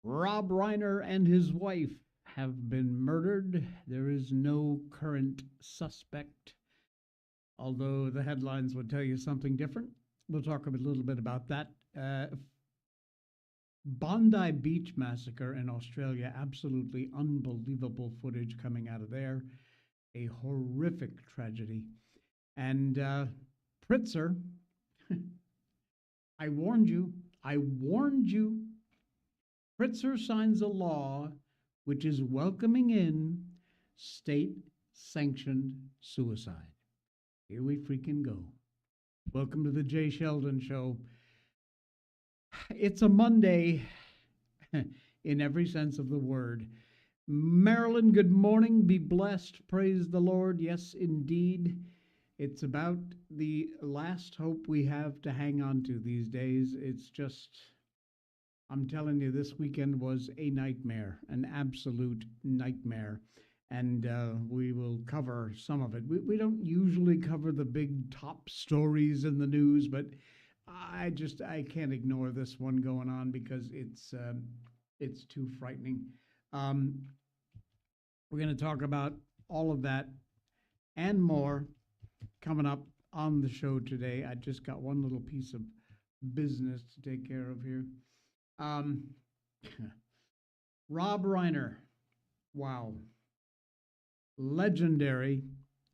Rob Reiner and his wife have been murdered. There is no current suspect, although the headlines would tell you something different. We'll talk a little bit about that. Bondi Beach massacre in Australia, absolutely unbelievable footage coming out of there. A horrific tragedy. And Pritzker, I warned you. I warned you. Pritzker signs a law which is welcoming in state sanctioned suicide. Here we freaking go. Welcome to the Jay Sheldon Show. It's a Monday in every sense of the word. Marilyn, good morning. Be blessed. Praise the Lord. Yes, indeed. It's about the last hope we have to hang on to these days. It's just, I'm telling you, this weekend was a nightmare, an absolute nightmare. And we will cover some of it. We don't usually cover the big top stories in the news, but I can't ignore this one going on because it's too frightening. Um, we're going to talk about all of that and more coming up on the show today. I just got one little piece of business to take care of here. Um, Rob Reiner, wow, legendary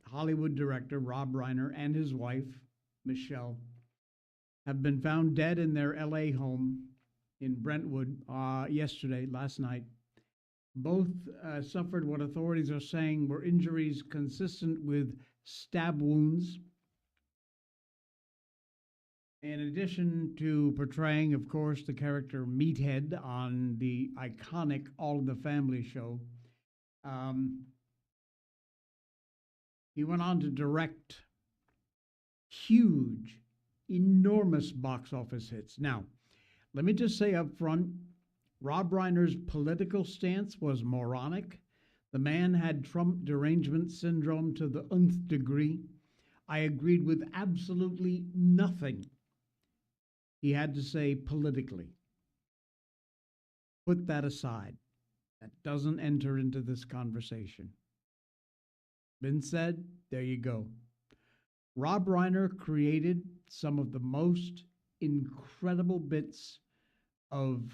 Hollywood director Rob Reiner and his wife Michelle have been found dead in their LA home in Brentwood last night. Both suffered what authorities are saying were injuries consistent with stab wounds. In addition to portraying, of course, the character Meathead on the iconic All in the Family show, he went on to direct huge, enormous box office hits. Now, let me just say up front, Rob Reiner's political stance was moronic. The man had Trump derangement syndrome to the nth degree. I agreed with absolutely nothing he had to say politically. Put that aside. That doesn't enter into this conversation. Been said, there you go. Rob Reiner created some of the most incredible bits of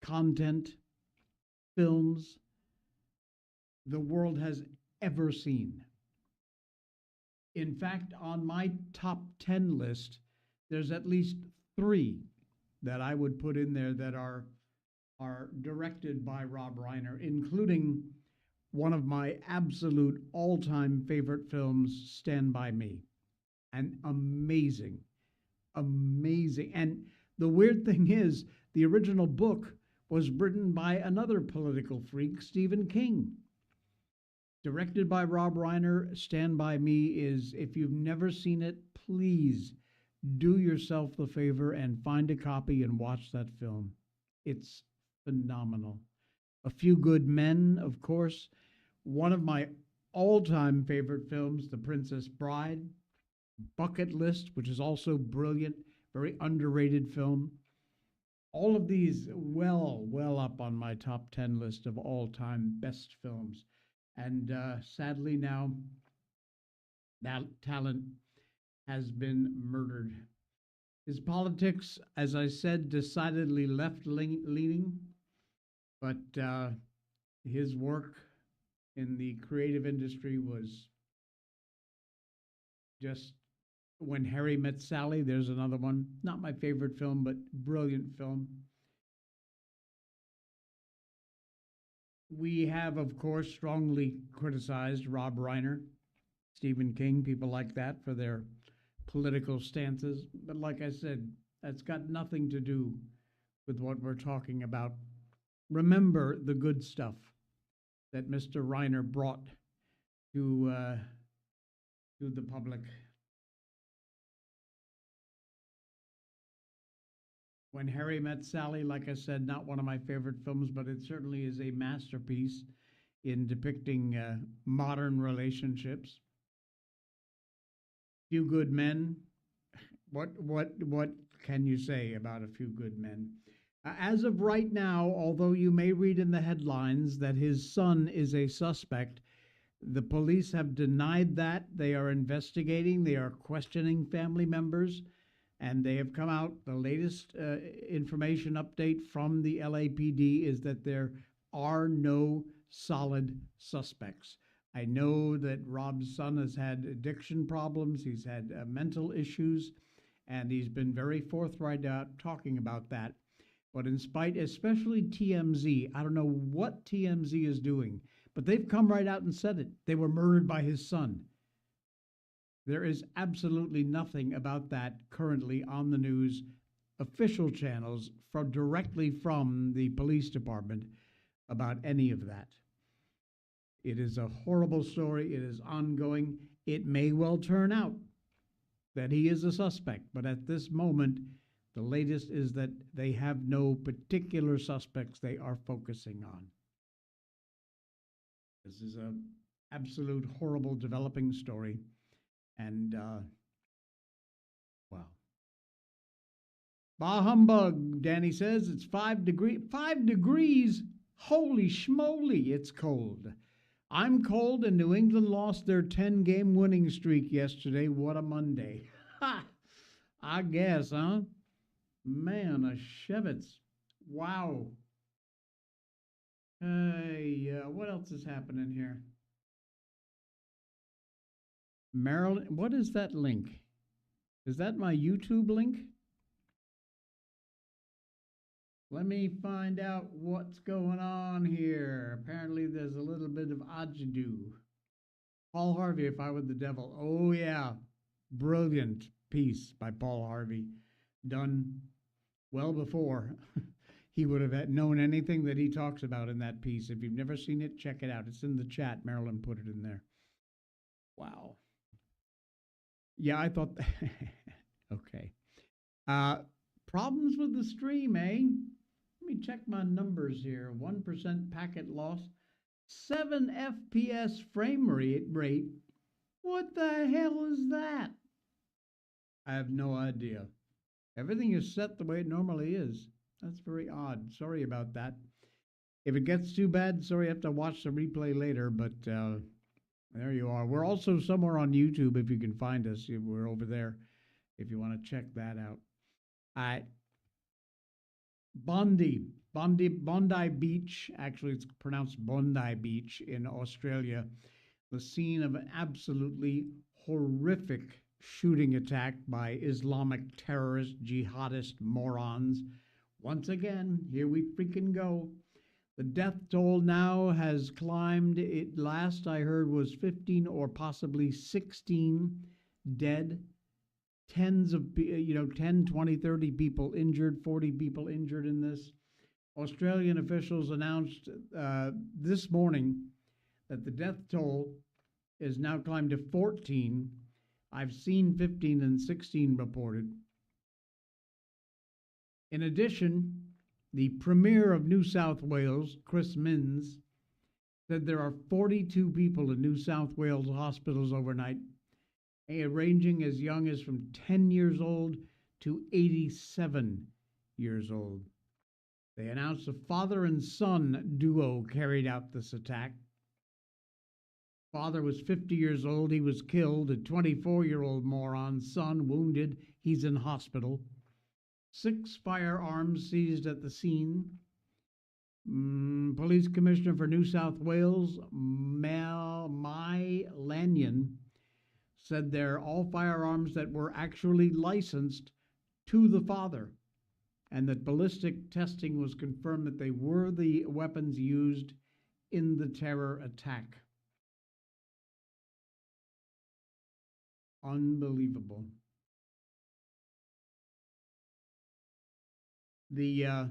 content, films the world has ever seen. In fact, on my top 10 list, there's at least 3 that I would put in there that are directed by Rob Reiner, including one of my absolute all-time favorite films, Stand By Me. An amazing, amazing. And the weird thing is, the original book was written by another political freak, Stephen King. Directed by Rob Reiner, Stand By Me is, if you've never seen it, please do yourself the favor and find a copy and watch that film. It's phenomenal. A Few Good Men, of course. One of my all-time favorite films, The Princess Bride. Bucket List, which is also brilliant, very underrated film. All of these well up on my top 10 list of all-time best films. And sadly now, that talent has been murdered. His politics, as I said, decidedly left-leaning, but his work in the creative industry was just When Harry Met Sally. There's another one. Not my favorite film, but brilliant film. We have, of course, strongly criticized Rob Reiner, Stephen King, people like that for their political stances. But like I said, that's got nothing to do with what we're talking about. Remember the good stuff that Mr. Reiner brought to the public. When Harry Met Sally, like I said, not one of my favorite films, but it certainly is a masterpiece in depicting modern relationships. Few Good Men. What can you say about A Few Good Men? As of right now, although you may read in the headlines that his son is a suspect, the police have denied that. They are investigating, they are questioning family members, and they have come out. The latest information update from the LAPD is that there are no solid suspects. I know that Rob's son has had addiction problems, he's had mental issues, and he's been very forthright about talking about that. But in spite, especially TMZ, I don't know what TMZ is doing, but they've come right out and said it. They were murdered by his son. There is absolutely nothing about that currently on the news, official channels, directly from the police department about any of that. It is a horrible story. It is ongoing. It may well turn out that he is a suspect, but at this moment, the latest is that they have no particular suspects they are focusing on. This is an absolute horrible developing story. And, wow. Bah humbug, Danny says. It's 5 degrees. 5 degrees? Holy schmoly, it's cold. I'm cold, and New England lost their 10-game winning streak yesterday. What a Monday. Ha! I guess, huh? Man, a Shevitz. Wow. Hey, what else is happening here? Maryland, what is that link? Is that my YouTube link? Let me find out what's going on here. Apparently, there's a little bit of agidoo. Paul Harvey, If I Were the Devil. Oh, yeah. Brilliant piece by Paul Harvey. Done well before he would have known anything that he talks about in that piece. If you've never seen it, check it out. It's in the chat. Marilyn put it in there. Wow. Yeah, I thought. Okay. Problems with the stream, eh? Let me check my numbers here. 1% packet loss. 7 FPS frame rate. What the hell is that? I have no idea. Everything is set the way it normally is. That's very odd. Sorry about that. If it gets too bad, sorry, I have to watch the replay later, but there you are. We're also somewhere on YouTube if you can find us. We're over there if you want to check that out. All right. Bondi Beach, actually it's pronounced Bondi Beach in Australia, the scene of an absolutely horrific shooting attack by Islamic terrorist jihadist morons. Once again, here we freaking go. The death toll now has climbed. It last I heard was 15 or possibly 16 dead. Tens of, 10, 20, 30 people injured, 40 people injured in this. Australian officials announced this morning that the death toll is now climbed to 14. I've seen 15 and 16 reported. In addition, the Premier of New South Wales, Chris Minns, said there are 42 people in New South Wales hospitals overnight, ranging as young as from 10 years old to 87 years old. They announced a father and son duo carried out this attack. Father was 50 years old. He was killed. A 24-year-old moron, son, wounded. He's in hospital. 6 firearms seized at the scene. Police Commissioner for New South Wales, Mai Lanyon, said they're all firearms that were actually licensed to the father, and that ballistic testing was confirmed that they were the weapons used in the terror attack. Unbelievable. The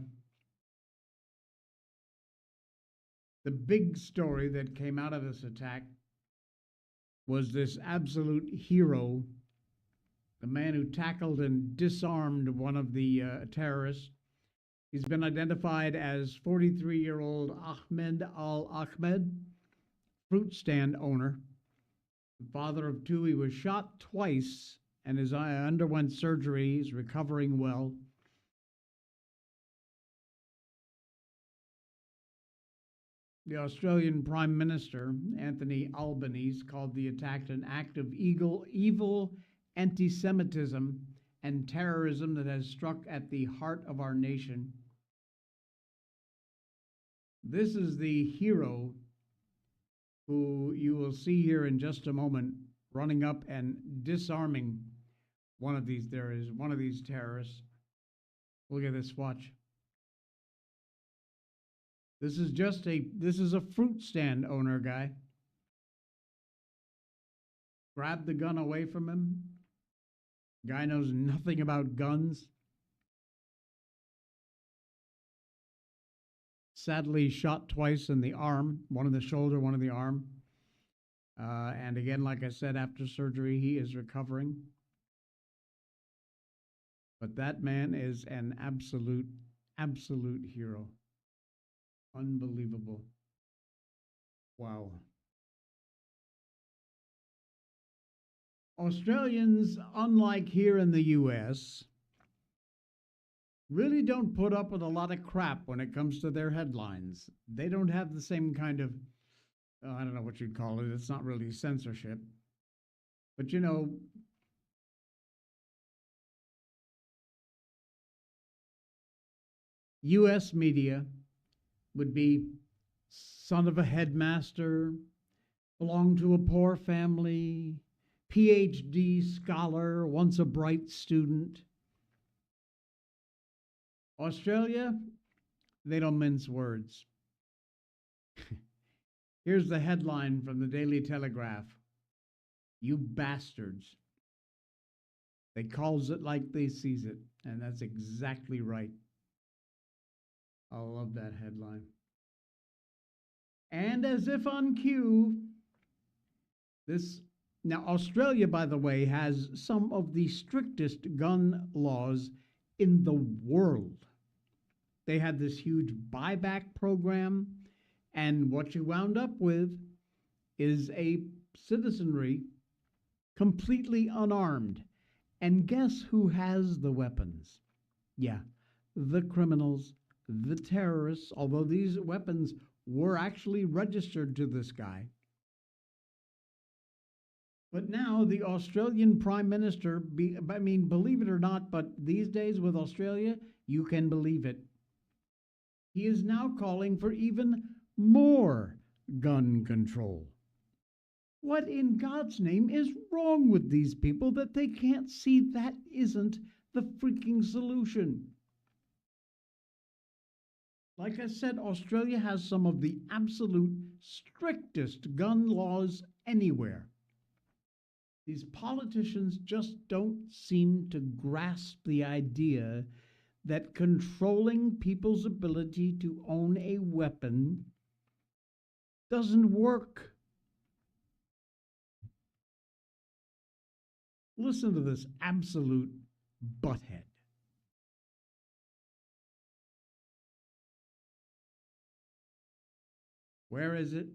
big story that came out of this attack was this absolute hero, the man who tackled and disarmed one of the terrorists. He's been identified as 43-year-old Ahmed Al-Ahmed, fruit stand owner. The father of 2, he was shot twice and underwent surgery. He's recovering well. The Australian Prime Minister, Anthony Albanese, called the attack an act of evil anti Semitism and terrorism that has struck at the heart of our nation. This is the hero who you will see here in just a moment running up and disarming one of these terrorists. Look at this, watch. This is a fruit stand owner guy. Grabbed the gun away from him. Guy knows nothing about guns. Sadly shot twice in the arm, one in the shoulder, one in the arm. And again, like I said, after surgery, he is recovering. But that man is an absolute hero. Unbelievable. Wow. Australians, unlike here in the US, really don't put up with a lot of crap when it comes to their headlines. They don't have the same kind of, I don't know what you'd call it, it's not really censorship. But you know, US media would be son of a headmaster, belonged to a poor family, PhD scholar, once a bright student. Australia, they don't mince words. Here's the headline from the Daily Telegraph. You bastards. They calls it like they sees it, and that's exactly right. I love that headline. And as if on cue, now Australia, by the way, has some of the strictest gun laws in the world. They had this huge buyback program, and what you wound up with is a citizenry completely unarmed. And guess who has the weapons? Yeah, the criminals, the terrorists, although these weapons were actually registered to this guy. But now the Australian Prime Minister, believe it or not, but these days with Australia, you can believe it. He is now calling for even more gun control. What in God's name is wrong with these people that they can't see that isn't the freaking solution? Like I said, Australia has some of the absolute strictest gun laws anywhere. These politicians just don't seem to grasp the idea that controlling people's ability to own a weapon doesn't work. Listen to this absolute butthead. Where is it?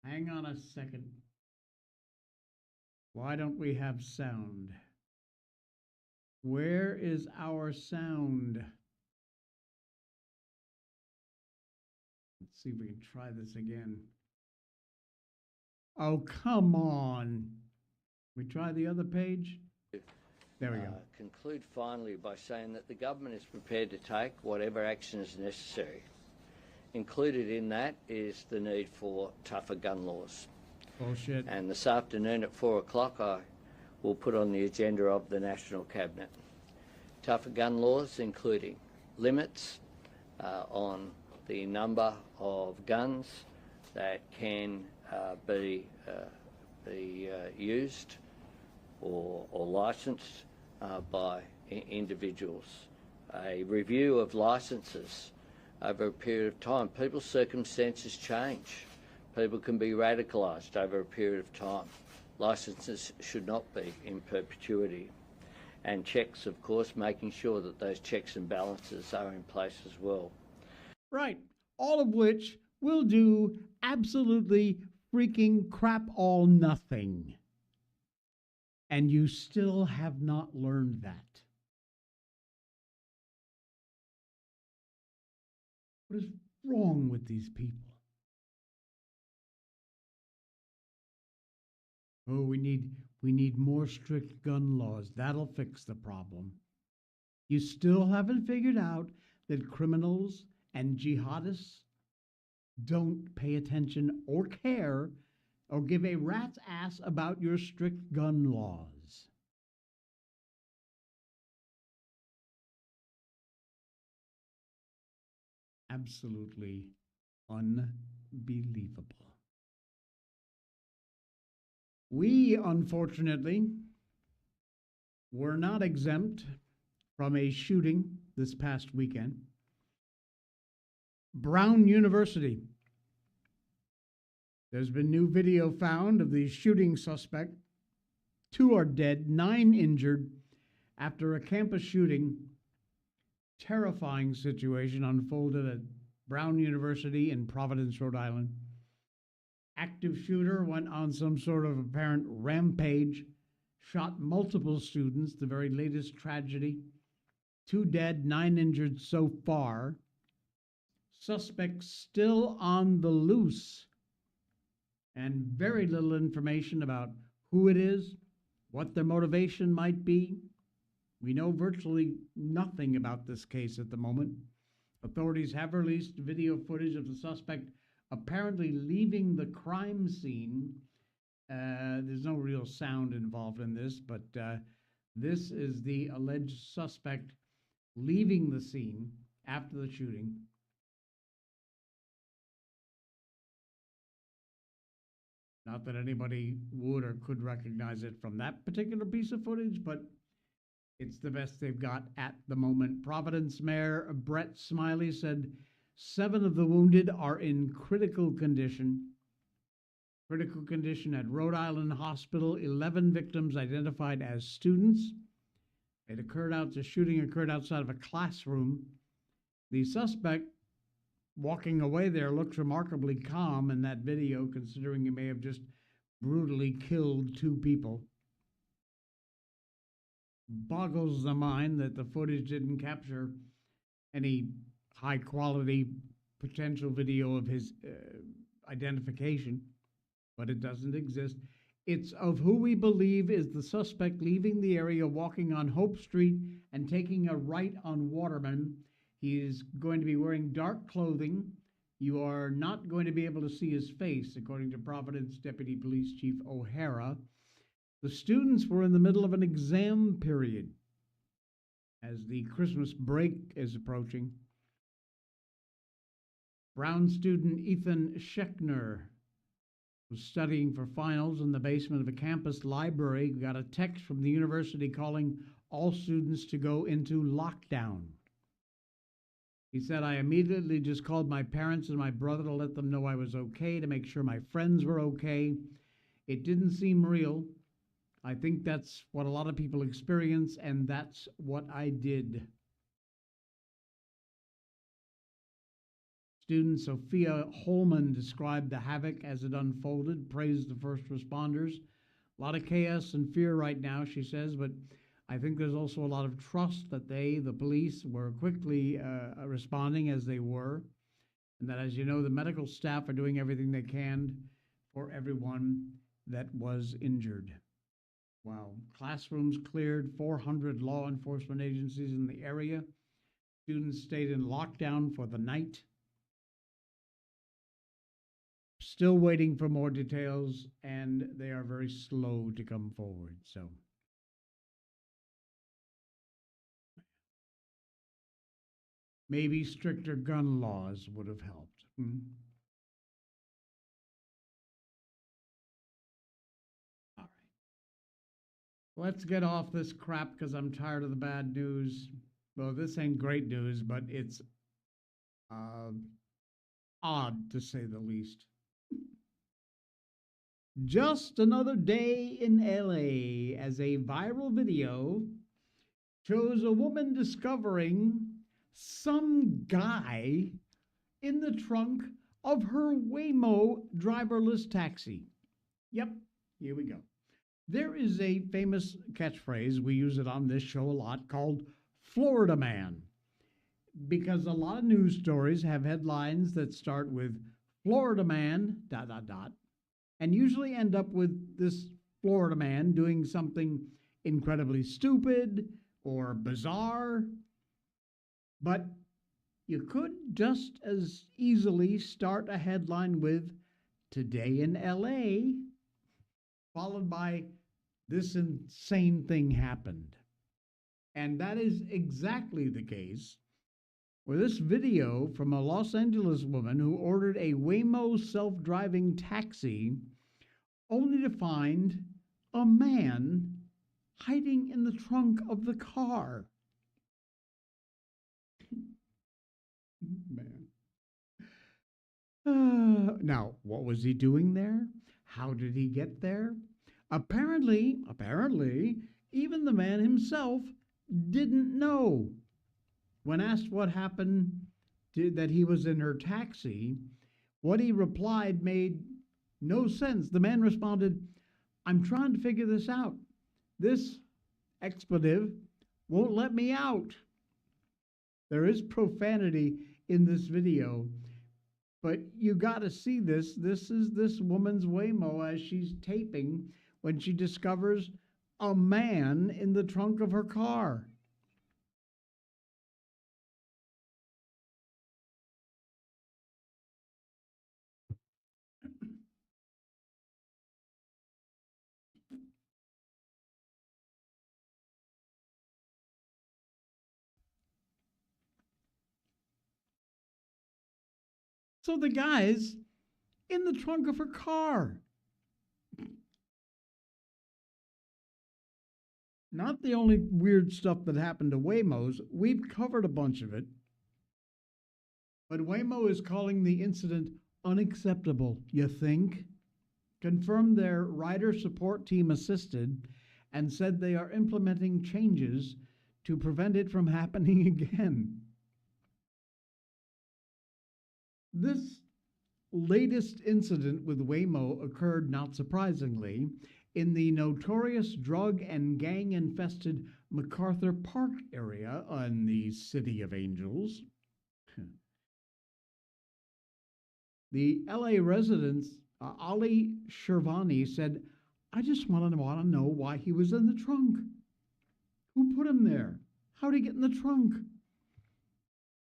Hang on a second. Why don't we have sound? Where is our sound? Let's see if we can try this again. Oh, come on. We try the other page? There we go. Conclude finally by saying that the government is prepared to take whatever action is necessary. Included in that is the need for tougher gun laws. Bullshit. And this afternoon at 4 o'clock I will put on the agenda of the National Cabinet tougher gun laws, including limits on the number of guns that can be used or licensed by individuals. A review of licences over a period of time. People's circumstances change. People can be radicalised over a period of time. Licences should not be in perpetuity. And checks, of course, making sure that those checks and balances are in place as well. Right. All of which will do absolutely freaking crap all nothing. And you still have not learned that. wrong with these people? Oh, we need more strict gun laws. That'll fix the problem. You still haven't figured out that criminals and jihadists don't pay attention or care or give a rat's ass about your strict gun laws. Absolutely unbelievable. We, unfortunately, were not exempt from a shooting this past weekend. Brown University. There's been new video found of the shooting suspect. 2 are dead, 9 injured after a campus shooting. Terrifying situation unfolded at Brown University in Providence, Rhode Island. Active shooter went on some sort of apparent rampage, shot multiple students, the very latest tragedy. 2 dead, 9 injured so far. Suspects still on the loose, and very little information about who it is, what their motivation might be. We know virtually nothing about this case at the moment. Authorities have released video footage of the suspect apparently leaving the crime scene. There's no real sound involved in this, but this is the alleged suspect leaving the scene after the shooting. Not that anybody would or could recognize it from that particular piece of footage, but it's the best they've got at the moment. Providence Mayor Brett Smiley said 7 of the wounded are in critical condition. Critical condition at Rhode Island Hospital. 11 victims identified as students. The shooting occurred outside of a classroom. The suspect walking away there looks remarkably calm in that video, considering he may have just brutally killed 2 people. Boggles the mind that the footage didn't capture any high-quality potential video of his identification, but it doesn't exist. It's of who we believe is the suspect leaving the area, walking on Hope Street and taking a right on Waterman. He is going to be wearing dark clothing. You are not going to be able to see his face, according to Providence Deputy Police Chief O'Hara. The students were in the middle of an exam period as the Christmas break is approaching. Brown student Ethan Schechner was studying for finals in the basement of a campus library. We got a text from the university calling all students to go into lockdown. He said, I immediately just called my parents and my brother to let them know I was okay, to make sure my friends were okay. It didn't seem real. I think that's what a lot of people experience, and that's what I did. Student Sophia Holman described the havoc as it unfolded, praised the first responders. A lot of chaos and fear right now, she says, but I think there's also a lot of trust that the police, were quickly responding as they were, and that, as you know, the medical staff are doing everything they can for everyone that was injured. Wow. Classrooms cleared, 400 law enforcement agencies in the area. Students stayed in lockdown for the night. Still waiting for more details, and they are very slow to come forward. So maybe stricter gun laws would have helped. All right. Let's get off this crap because I'm tired of the bad news. Well, this ain't great news, but it's odd to say the least. Just another day in LA as a viral video shows a woman discovering some guy in the trunk of her Waymo driverless taxi. Yep, here we go. There is a famous catchphrase, we use it on this show a lot, called Florida Man. because a lot of news stories have headlines that start with Florida man, dot, dot, dot, and usually end up with this Florida man doing something incredibly stupid or bizarre. But you could just as easily start a headline with Today in LA, followed by This insane thing happened. And that is exactly the case where this video from a Los Angeles woman who ordered a Waymo self-driving taxi only to find a man hiding in the trunk of the car. Man. Now, what was he doing there? How did he get there? Apparently, even the man himself didn't know. When asked what happened that he was in her taxi, what he replied made no sense. The man responded, "I'm trying to figure this out. This expletive won't let me out." There is profanity in this video, but you got to see this. This is this woman's Waymo as she's taping when she discovers a man in the trunk of her car. So the guy's in the trunk of her car. Not the only weird stuff that happened to Waymos. We've covered a bunch of it. But Waymo is calling the incident unacceptable, you think? Confirmed their rider support team assisted and said they are implementing changes to prevent it from happening again. This latest incident with Waymo occurred, not surprisingly, in the notorious drug and gang-infested MacArthur Park area in the City of Angels. The LA resident, Ali Shervani, said, "I just want to know why he was in the trunk. Who put him there? How'd he get in the trunk?"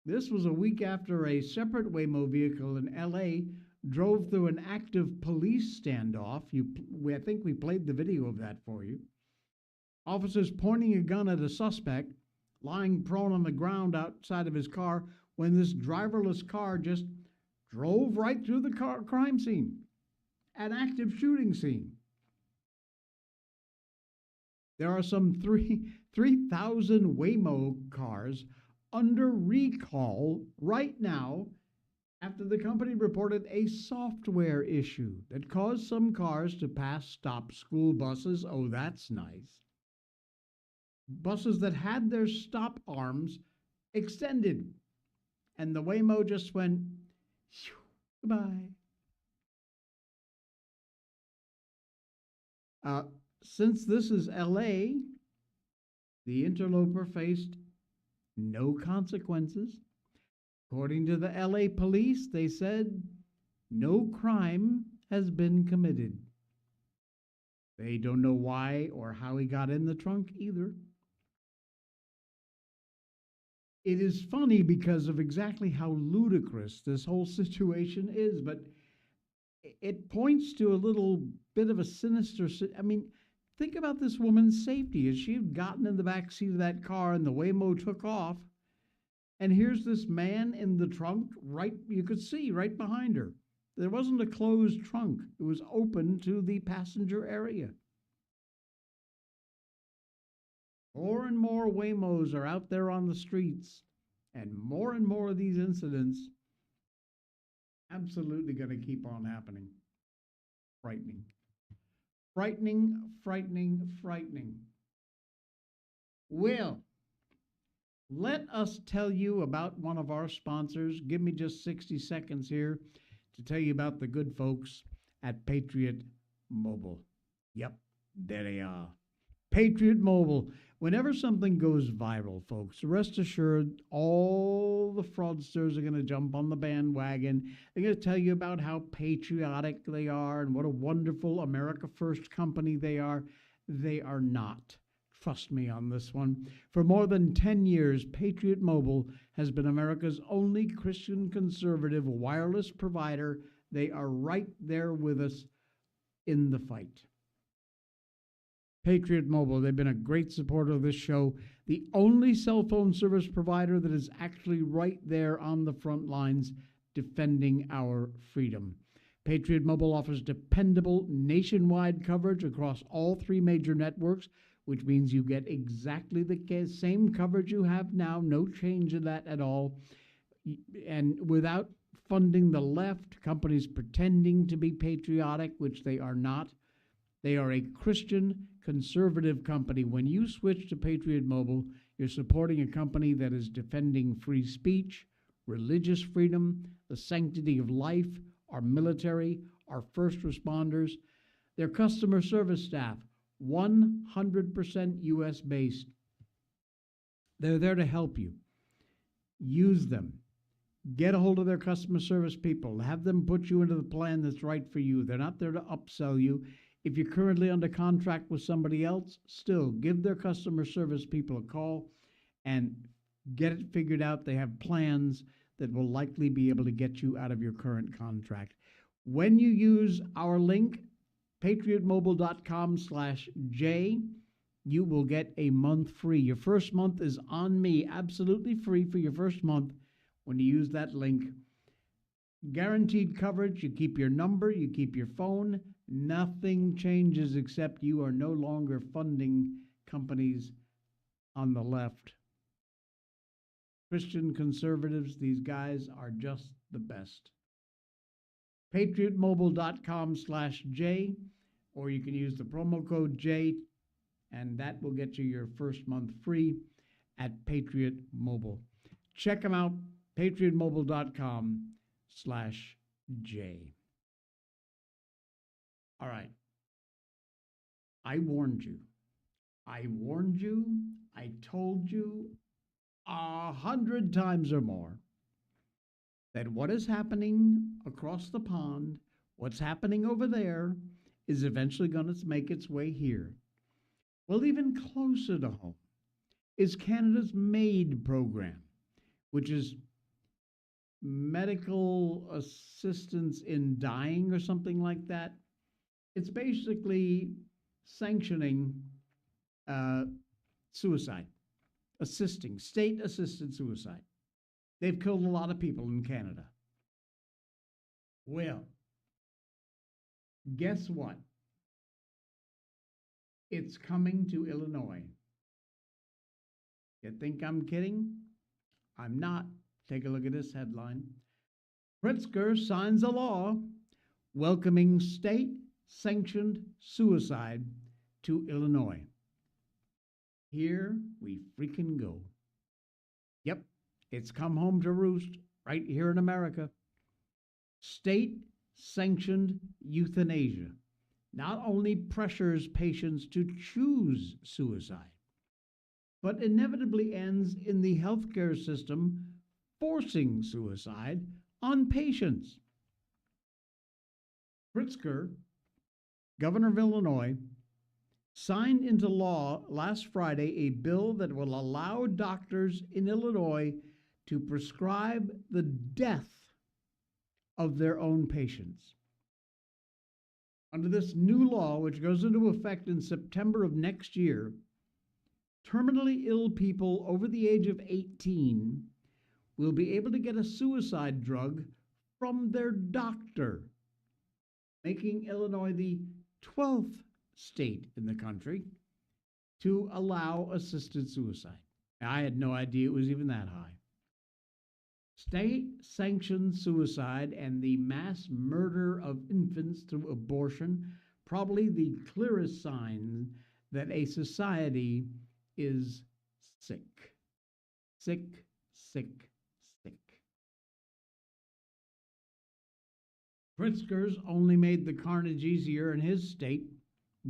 This was a week after a separate Waymo vehicle in LA drove through an active police standoff. I think we played the video of that for you. Officers pointing a gun at a suspect lying prone on the ground outside of his car when this driverless car just drove right through the crime scene, an active shooting scene. There are some 3,000 Waymo cars under recall right now after the company reported a software issue that caused some cars to pass stop school buses. Oh, that's nice. Buses that had their stop arms extended. And the Waymo just went, goodbye. Since this is LA, the interloper faced no consequences. According to the LA police, they said no crime has been committed. They don't know why or how he got in the trunk either. It is funny because of exactly how ludicrous this whole situation is, but it points to a little bit of a sinister, think about this woman's safety. As she had gotten in the back seat of that car and the Waymo took off, and here's this man in the trunk, you could see right behind her. There wasn't a closed trunk. It was open to the passenger area. More and more Waymos are out there on the streets, and more of these incidents absolutely going to keep on happening. Frightening. Frightening, frightening, frightening. Well, let us tell you about one of our sponsors. Give me just 60 seconds here to tell you about the good folks at Patriot Mobile. Yep, there they are. Patriot Mobile. Whenever something goes viral, folks, rest assured all the fraudsters are going to jump on the bandwagon. They're going to tell you about how patriotic they are and what a wonderful America First company they are. They are not. Trust me on this one. For more than 10 years, Patriot Mobile has been America's only Christian conservative wireless provider. They are right there with us in the fight. Patriot Mobile, they've been a great supporter of this show. The only cell phone service provider that is actually right there on the front lines defending our freedom. Patriot Mobile offers dependable nationwide coverage across all three major networks, which means you get exactly the same coverage you have now, no change in that at all. And without funding the left, companies pretending to be patriotic, which they are not. They are a Christian conservative company. When you switch to Patriot Mobile, you're supporting a company that is defending free speech, religious freedom, the sanctity of life, our military, our first responders. Their customer service staff, 100% U.S. based. They're there to help you. Use them. Get a hold of their customer service people. Have them put you into the plan that's right for you. They're not there to upsell you. If you're currently under contract with somebody else, still give their customer service people a call and get it figured out. They have plans that will likely be able to get you out of your current contract. When you use our link, patriotmobile.com/J, you will get a month free. Your first month is on me, absolutely free for your first month when you use that link. Guaranteed coverage. You keep your number, you keep your phone. Nothing changes except you are no longer funding companies on the left. Christian conservatives, these guys are just the best. patriotmobile.com/J, or you can use the promo code J, and that will get you your first month free at Patriot Mobile. Check them out, patriotmobile.com/J. All right. I warned you. I warned you. I told you 100 times or more that what is happening across the pond, what's happening over there, is eventually going to make its way here. Well, even closer to home is Canada's MAID program, which is medical assistance in dying or something like that. It's basically sanctioning suicide, state-assisted suicide. They've killed a lot of people in Canada. Well, guess what? It's coming to Illinois. You think I'm kidding? I'm not. Take a look at this headline. Pritzker signs a law welcoming state-sanctioned suicide to Illinois. Here we freaking go. Yep, it's come home to roost right here in America. State-sanctioned euthanasia not only pressures patients to choose suicide, but inevitably ends in the healthcare system forcing suicide on patients. Pritzker, governor of Illinois, signed into law last Friday a bill that will allow doctors in Illinois to prescribe the death of their own patients. Under this new law, which goes into effect in September of next year, terminally ill people over the age of 18 will be able to get a suicide drug from their doctor, making Illinois the 12th state in the country to allow assisted suicide. I had no idea it was even that high. State-sanctioned suicide and the mass murder of infants through abortion, probably the clearest sign that a society is sick. Sick, sick, sick. Pritzker's only made the carnage easier in his state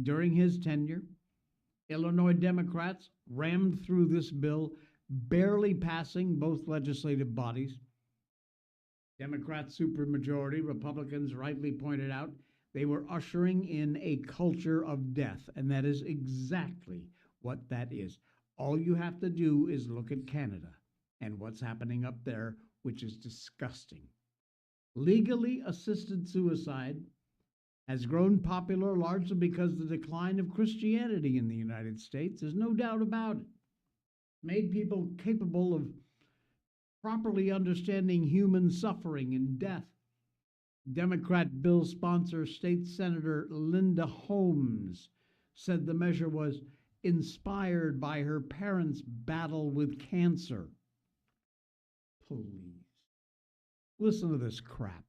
during his tenure. Illinois Democrats rammed through this bill, barely passing both legislative bodies. Democrats supermajority, Republicans rightly pointed out they were ushering in a culture of death, and that is exactly what that is. All you have to do is look at Canada and what's happening up there, which is disgusting. Legally assisted suicide has grown popular largely because of the decline of Christianity in the United States. There's no doubt about it. Made people capable of properly understanding human suffering and death. Democrat bill sponsor State Senator Linda Holmes said the measure was inspired by her parents' battle with cancer. Please. Listen to this crap.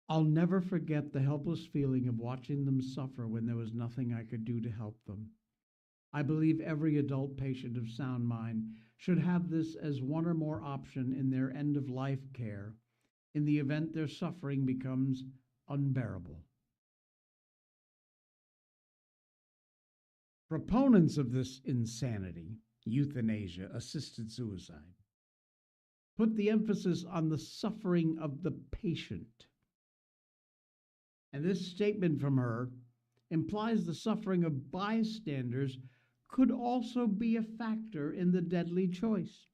I'll never forget the helpless feeling of watching them suffer when there was nothing I could do to help them. I believe every adult patient of sound mind should have this as one or more option in their end-of-life care in the event their suffering becomes unbearable. Proponents of this insanity, euthanasia, assisted suicide, put the emphasis on the suffering of the patient. And this statement from her implies the suffering of bystanders could also be a factor in the deadly choice,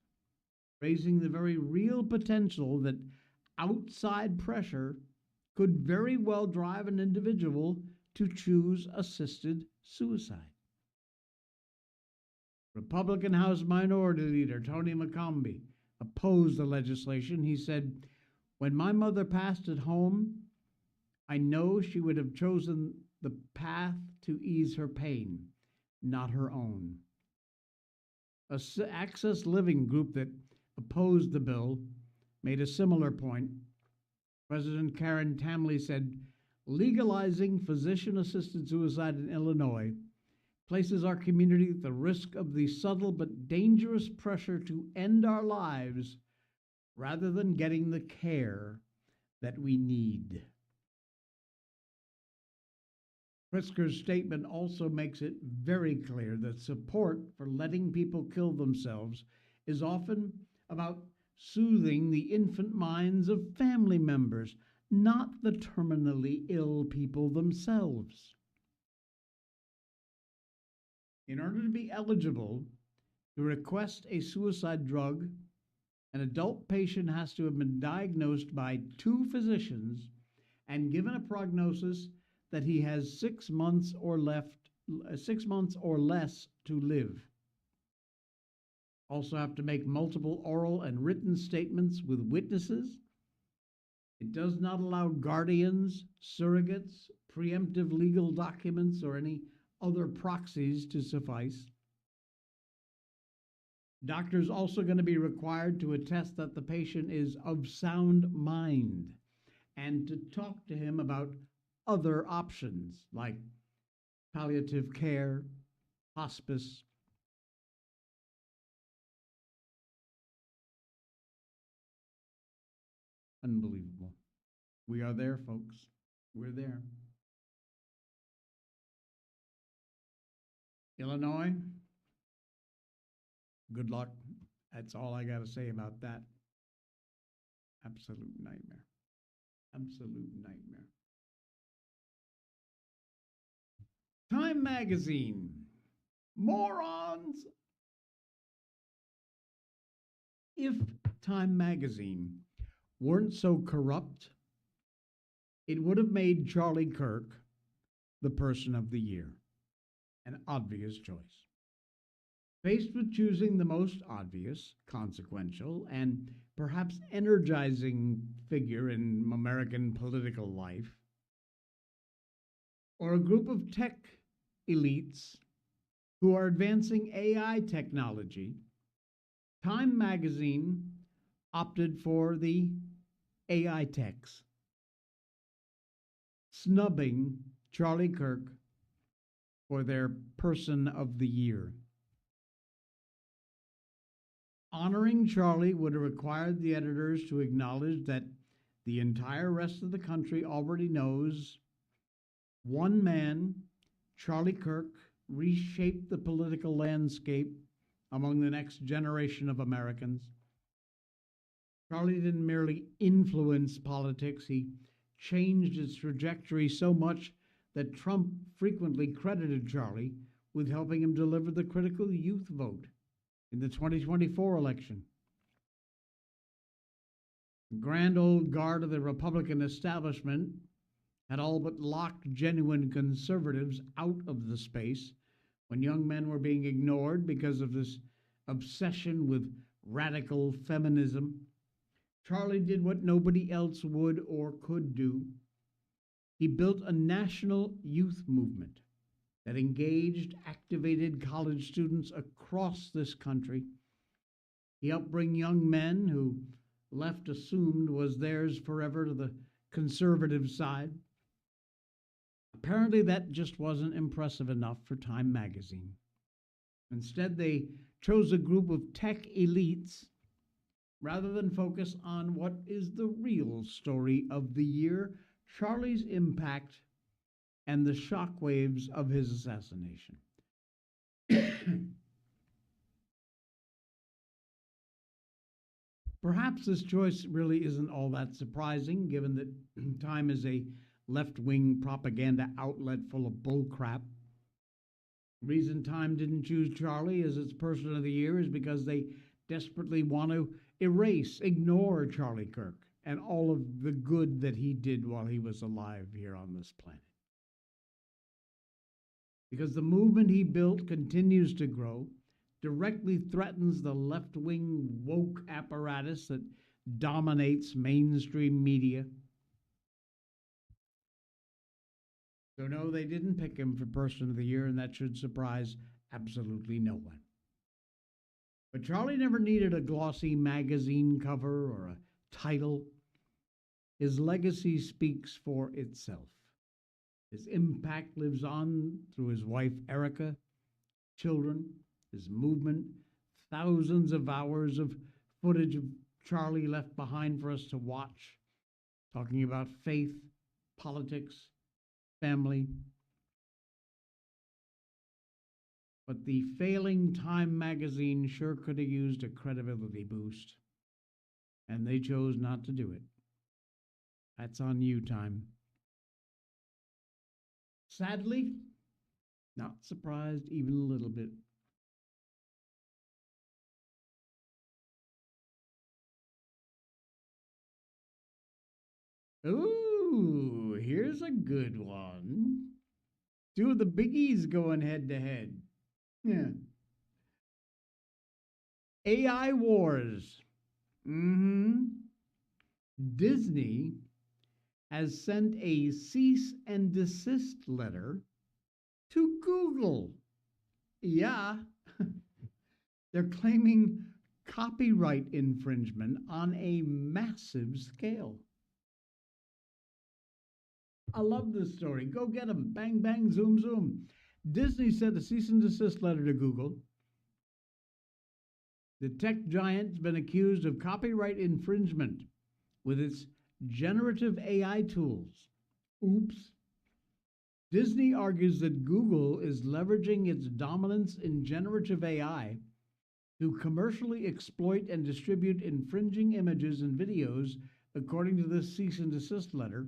raising the very real potential that outside pressure could very well drive an individual to choose assisted suicide. Republican House Minority Leader Tony McCombie opposed the legislation. He said, "When my mother passed at home, I know she would have chosen the path to ease her pain, not her own." A Access Living group that opposed the bill made a similar point. President Karen Tamley said, "Legalizing physician-assisted suicide in Illinois places our community at the risk of the subtle but dangerous pressure to end our lives rather than getting the care that we need." Pritzker's statement also makes it very clear that support for letting people kill themselves is often about soothing the infant minds of family members, not the terminally ill people themselves. In order to be eligible to request a suicide drug, an adult patient has to have been diagnosed by 2 physicians and given a prognosis that he has 6 months or less to live. Also have to make multiple oral and written statements with witnesses. It does not allow guardians, surrogates, preemptive legal documents, or any other proxies to suffice. Doctors also going to be required to attest that the patient is of sound mind and to talk to him about other options like palliative care, hospice. Unbelievable. We are there, folks. We're there. Illinois, good luck. That's all I got to say about that. Absolute nightmare. Absolute nightmare. Time Magazine. Morons. If Time Magazine weren't so corrupt, it would have made Charlie Kirk the person of the year. An obvious choice. Faced with choosing the most obvious, consequential, and perhaps energizing figure in American political life, or a group of tech elites who are advancing AI technology, Time Magazine opted for the AI techs, snubbing Charlie Kirk for their Person of the Year. Honoring Charlie would have required the editors to acknowledge that the entire rest of the country already knows one man, Charlie Kirk, reshaped the political landscape among the next generation of Americans. Charlie didn't merely influence politics, he changed its trajectory so much that Trump frequently credited Charlie with helping him deliver the critical youth vote in the 2024 election. The grand old guard of the Republican establishment had all but locked genuine conservatives out of the space when young men were being ignored because of this obsession with radical feminism. Charlie did what nobody else would or could do. He built a national youth movement that engaged, activated college students across this country. He helped bring young men who left assumed was theirs forever to the conservative side. Apparently, that just wasn't impressive enough for Time magazine. Instead, they chose a group of tech elites rather than focus on what is the real story of the year, Charlie's impact and the shockwaves of his assassination. Perhaps this choice really isn't all that surprising, given that Time is a left-wing propaganda outlet full of bullcrap. The reason Time didn't choose Charlie as its Person of the Year is because they desperately want to ignore Charlie Kirk and all of the good that he did while he was alive here on this planet. Because the movement he built continues to grow, directly threatens the left-wing woke apparatus that dominates mainstream media. So no, they didn't pick him for Person of the Year, and that should surprise absolutely no one. But Charlie never needed a glossy magazine cover or a title. His legacy speaks for itself. His impact lives on through his wife, Erica, children, his movement, thousands of hours of footage of Charlie left behind for us to watch, talking about faith, politics, family. But the failing Time magazine sure could have used a credibility boost, and they chose not to do it. That's on you, Time. Sadly, not surprised even a little bit. Ooh, here's a good one. Two of the biggies going head to head. Yeah. AI wars. Disney has sent a cease and desist letter to Google. Yeah. They're claiming copyright infringement on a massive scale. I love this story. Go get them. Bang, bang, zoom, zoom. Disney sent a cease and desist letter to Google. The tech giant's been accused of copyright infringement with its generative AI tools. Oops. Disney argues that Google is leveraging its dominance in generative AI to commercially exploit and distribute infringing images and videos, according to this cease and desist letter.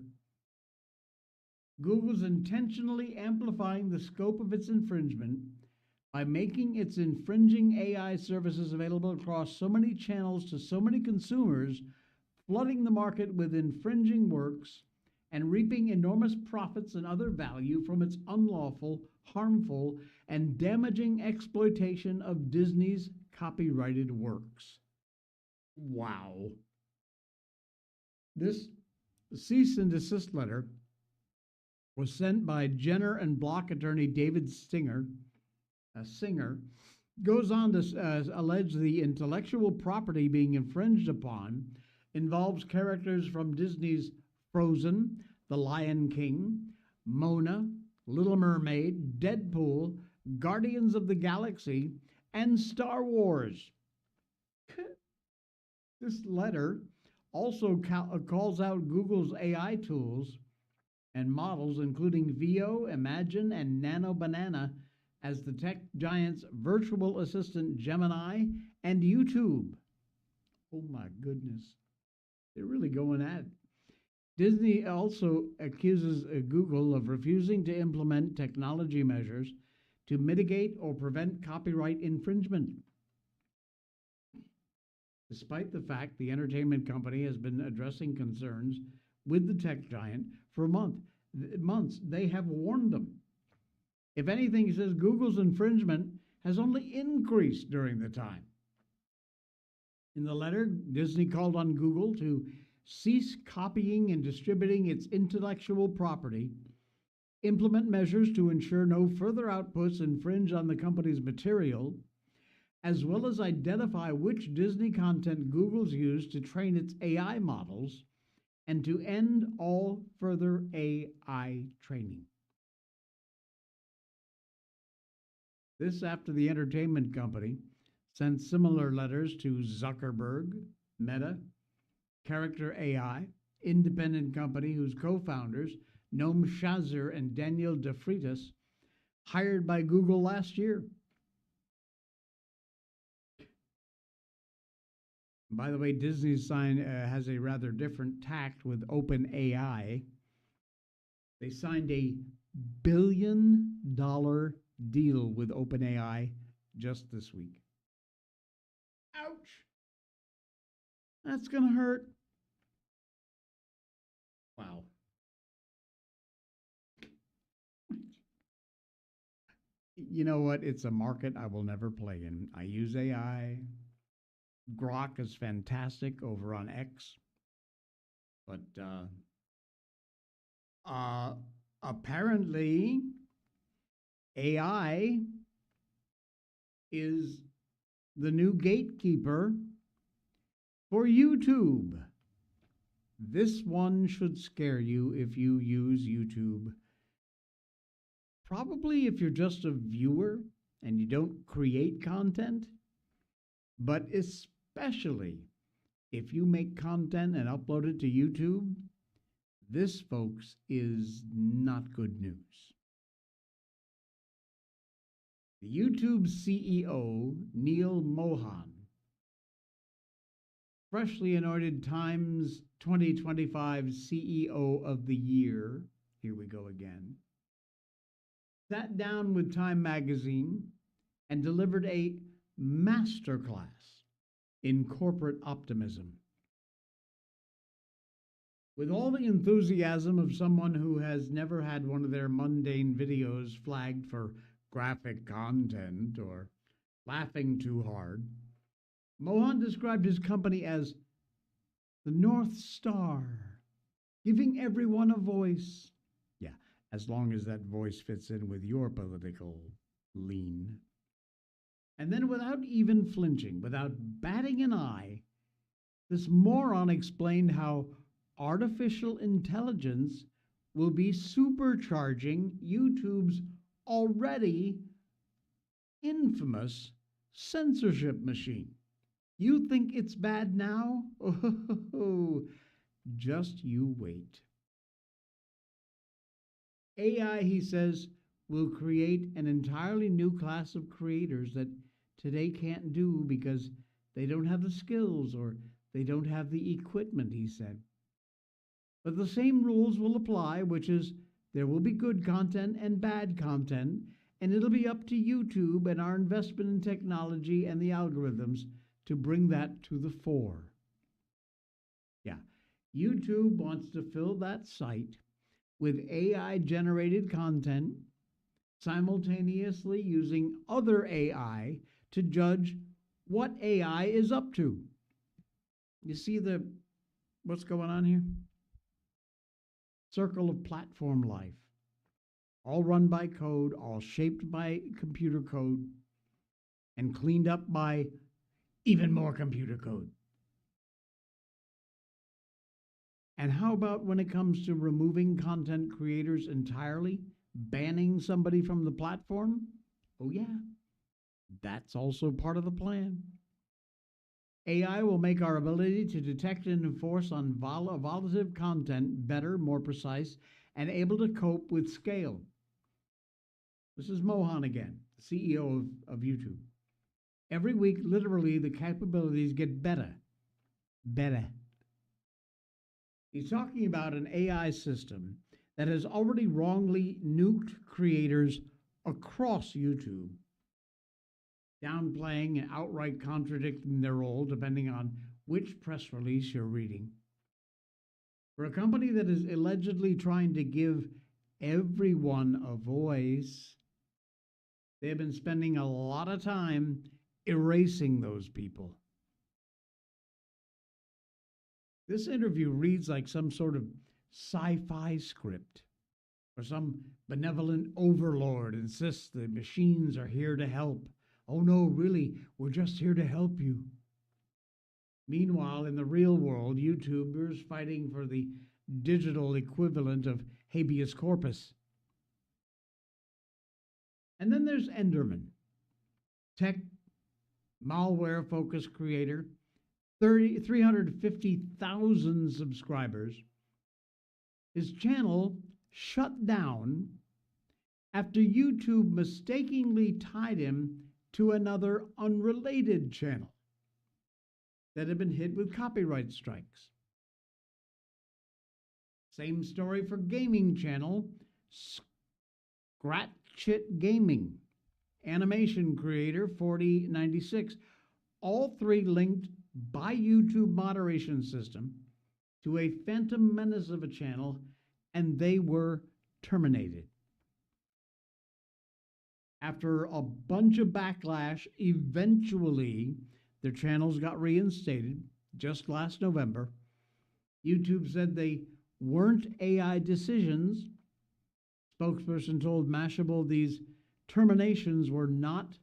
Google's intentionally amplifying the scope of its infringement by making its infringing AI services available across so many channels to so many consumers, flooding the market with infringing works and reaping enormous profits and other value from its unlawful, harmful, and damaging exploitation of Disney's copyrighted works. Wow. This cease and desist letter was sent by Jenner and Block attorney David Singer, goes on to allege the intellectual property being infringed upon involves characters from Disney's Frozen, The Lion King, Mona, Little Mermaid, Deadpool, Guardians of the Galaxy, and Star Wars. This letter also calls out Google's AI tools and models, including Veo, Imagine, and Nano Banana, as the tech giant's virtual assistant Gemini and YouTube. Oh my goodness. They're really going at it. Disney also accuses Google of refusing to implement technology measures to mitigate or prevent copyright infringement. Despite the fact the entertainment company has been addressing concerns with the tech giant for months, they have warned them. If anything, he says Google's infringement has only increased during the time. In the letter, Disney called on Google to cease copying and distributing its intellectual property, implement measures to ensure no further outputs infringe on the company's material, as well as identify which Disney content Google's used to train its AI models, and to end all further AI training. This after the entertainment company sent similar letters to Zuckerberg, Meta, Character AI, independent company whose co-founders, Noam Shazer and Daniel DeFreitas, hired by Google last year. By the way, Disney's has a rather different tact with OpenAI. They signed a $1 billion deal with OpenAI just this week. Ouch! That's going to hurt. Wow. You know what? It's a market I will never play in. I use AI. Grok is fantastic over on X. But apparently, AI is the new gatekeeper for YouTube. This one should scare you if you use YouTube. Probably if you're just a viewer and you don't create content, but especially if you make content and upload it to YouTube, this, folks, is not good news. The YouTube CEO, Neil Mohan, freshly anointed Time's 2025 CEO of the Year, here we go again, sat down with Time magazine and delivered a masterclass in corporate optimism. With all the enthusiasm of someone who has never had one of their mundane videos flagged for graphic content or laughing too hard, Mohan described his company as the North Star, giving everyone a voice. Yeah, as long as that voice fits in with your political lean. And then without even flinching, without batting an eye, this moron explained how artificial intelligence will be supercharging YouTube's already infamous censorship machine. You think it's bad now? Oh, just you wait. AI, he says, will create an entirely new class of creators that today can't do because they don't have the skills or they don't have the equipment, he said. But the same rules will apply, which is there will be good content and bad content, and it'll be up to YouTube and our investment in technology and the algorithms to bring that to the fore. Yeah, YouTube wants to fill that site with AI-generated content, simultaneously using other AI to judge what AI is up to. You see what's going on here? Circle of platform life. All run by code, all shaped by computer code, and cleaned up by even more computer code. And how about when it comes to removing content creators entirely, banning somebody from the platform? Oh yeah, that's also part of the plan. AI will make our ability to detect and enforce on volatile content better, more precise, and able to cope with scale. This is Mohan again. CEO of YouTube. Every week, literally, the capabilities get better. Better. He's talking about an AI system that has already wrongly nuked creators across YouTube, downplaying and outright contradicting their role depending on which press release you're reading. For a company that is allegedly trying to give everyone a voice, they have been spending a lot of time erasing those people. This interview reads like some sort of sci-fi script, or some benevolent overlord insists the machines are here to help. Oh no, really, we're just here to help you. Meanwhile, in the real world, YouTubers fighting for the digital equivalent of habeas corpus. And then there's Enderman, tech, malware-focused creator, 350,000 subscribers. His channel shut down after YouTube mistakenly tied him to another unrelated channel that had been hit with copyright strikes. Same story for gaming channel, Scratchit Gaming, animation creator 4096. All three linked by YouTube moderation system to a phantom menace of a channel, and they were terminated. After a bunch of backlash, eventually their channels got reinstated just last November. YouTube said they weren't AI decisions. Spokesperson told Mashable these terminations were not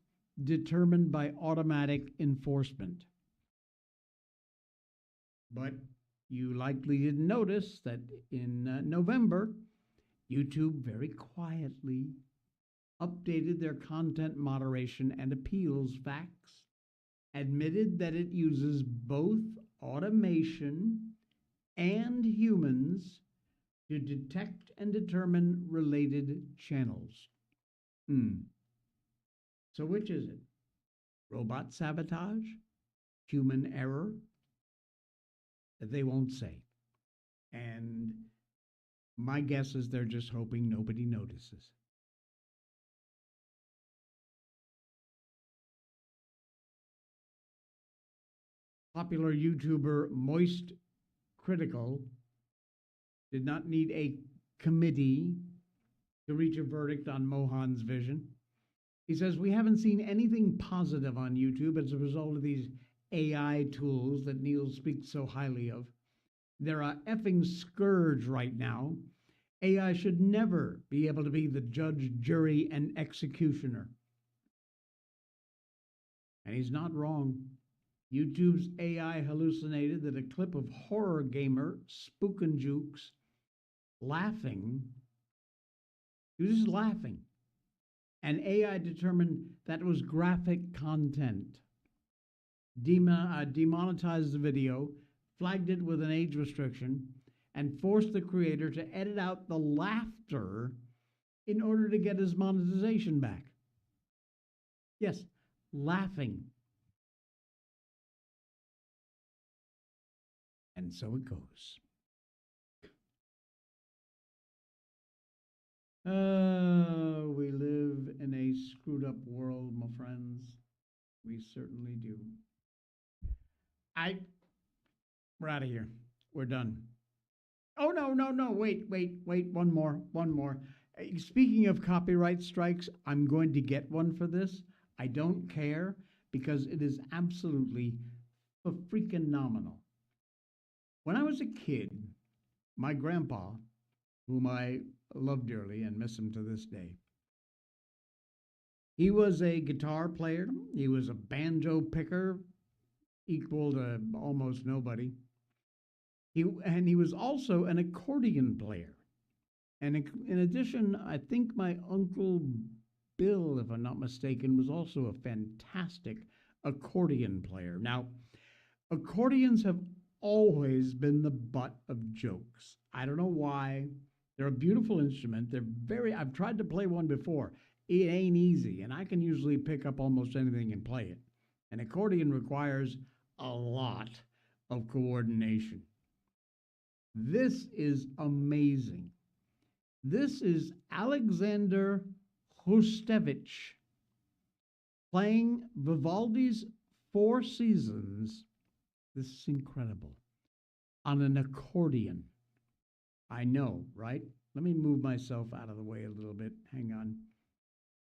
determined by automatic enforcement. But you likely didn't notice that in November, YouTube very quietly updated their content moderation and appeals facts, admitted that it uses both automation and humans to detect and determine related channels. So which is it? Robot sabotage? Human error? They won't say. And my guess is they're just hoping nobody notices. Popular YouTuber Moist Critical did not need a committee to reach a verdict on Mohan's vision. He says, we haven't seen anything positive on YouTube as a result of these AI tools that Neil speaks so highly of. They're a effing scourge right now. AI should never be able to be the judge, jury, and executioner. And he's not wrong. YouTube's AI hallucinated that a clip of horror gamer Spookinjukes laughing. He was just laughing. And AI determined that it was graphic content. Demonetized the video, flagged it with an age restriction, and forced the creator to edit out the laughter in order to get his monetization back. Yes, laughing. And so it goes. We live in a screwed up world, my friends. We certainly do. We're out of here. We're done. Oh, no. Wait. One more. Speaking of copyright strikes, I'm going to get one for this. I don't care because it is absolutely freaking nominal. When I was a kid, my grandpa, whom I love dearly and miss him to this day, he was a guitar player. He was a banjo picker, equal to almost nobody. He was also an accordion player. And in addition, I think my Uncle Bill, if I'm not mistaken, was also a fantastic accordion player. Now, accordions have always been the butt of jokes. I don't know why. They're a beautiful instrument. I've tried to play one before. It ain't easy, and I can usually pick up almost anything and play it. An accordion requires a lot of coordination. This is amazing. This is Alexander Hustevich playing Vivaldi's Four Seasons. This is incredible. On an accordion. I know, right? Let me move myself out of the way a little bit. Hang on.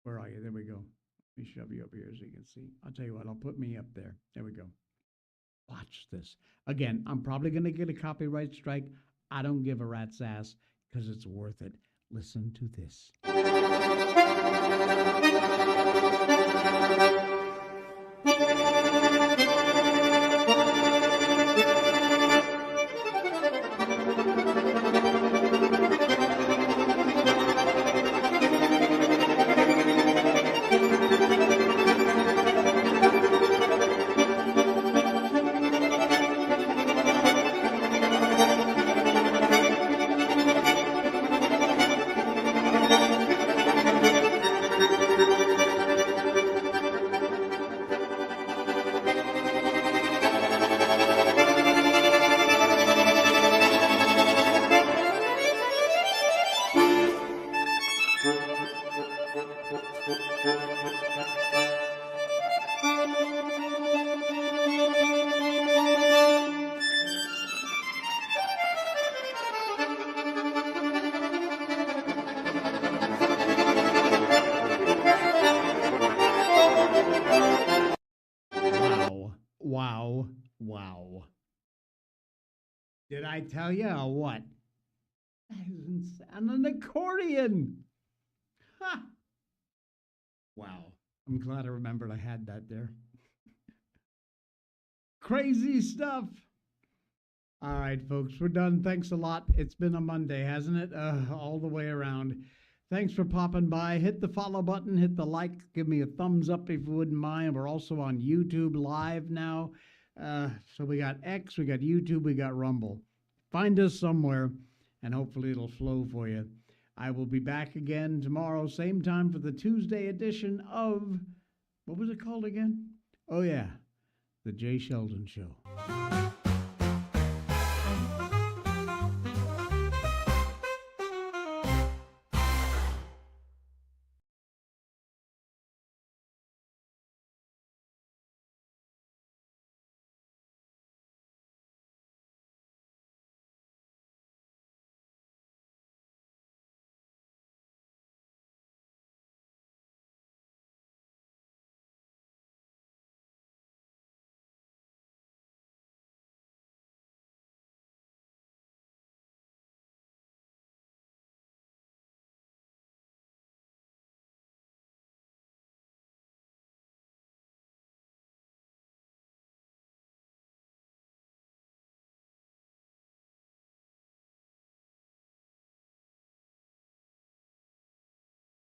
Where are you? There we go. Let me shove you up here so you can see. I'll tell you what, I'll put me up there. There we go. Watch this. Again, I'm probably going to get a copyright strike. I don't give a rat's ass because it's worth it. Listen to this. Wow. Wow. Did I tell you or what? That is insane. On an accordion. Ha! Wow. I'm glad I remembered I had that there. Crazy stuff. All right, folks, we're done. Thanks a lot. It's been a Monday, hasn't it? All the way around. Thanks for popping by. Hit the follow button, hit the like, give me a thumbs up if you wouldn't mind. We're also on YouTube Live now. So we got X, we got YouTube, we got Rumble. Find us somewhere, and hopefully it'll flow for you. I will be back again tomorrow, same time for the Tuesday edition of, what was it called again? Oh, yeah, The Jay Sheldon Show.